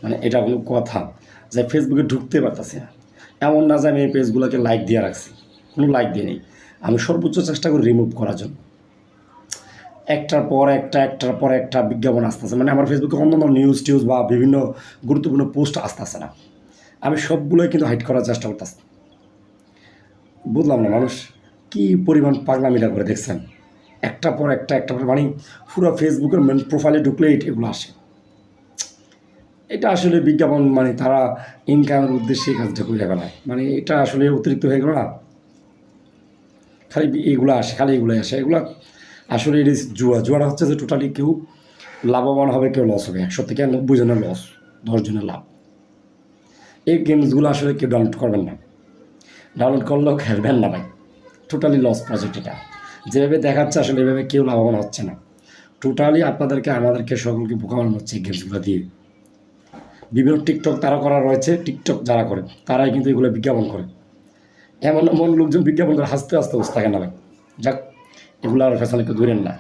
মানে এটা কোনো কথা যে ফেসবুকে ঢুকতে পারতেছি না। এমন না যে আমি এই পেজগুলোকে লাইক দিয়ে রাখছি, কোনো লাইক দিয়ে নেই। আমি সর্বোচ্চ চেষ্টা করি রিমুভ করার জন্য। একটার পর একটা বিজ্ঞাপন আসতেছে, মানে আমার ফেসবুকে অন্যান্য নিউজ টিউজ বা বিভিন্ন গুরুত্বপূর্ণ পোস্ট আসতেছে না। আমি সবগুলোই কিন্তু হাইড করার চেষ্টা করতেছি। বুঝলাম না মানুষ কী পরিমাণ পাগলামিটা করে, দেখছেন? একটা পর একটা মানে পুরো ফেসবুকের মেন প্রোফাইলে ঢুকলে এগুলো আসে। এটা আসলে বিজ্ঞাপন, মানে তারা ইনকামের উদ্দেশ্যে এই কাজটা করে ফেলায়। মানে এটা আসলে অতিরিক্ত হয়ে গেল না? খালি এইগুলো আসে, খালি এগুলোই আসে। এগুলো আসলে এটা জুয়াটা হচ্ছে যে টোটালি কেউ লাভবান হবে, কেউ লস হবে। 100 থেকে 90 জনের লস, 10 জনের লাভ। এই গেমসগুলো আসলে কেউ ডাউনলোড করবেন না, ডাউনলোড করলেও খেলবেন না ভাই। টোটালি লস প্রজেক্ট এটা। যেভাবে দেখাচ্ছে আসলে এভাবে কেউ লাভবান হচ্ছে না। টোটালি আমাদেরকে সকলকে বোকা বানানো হচ্ছে এই গেমসগুলো দিয়ে। বিভিন্ন টিকটক তারা করা রয়েছে, টিকটক যারা করে তারাই কিন্তু এগুলো বিজ্ঞাপন করে। এমন এমন লোকজন বিজ্ঞাপন করে হাসতে হাসতে বসে থাকে না ভাই। যাক, এগুলো আর ফেসালে কেউ ধরেন না।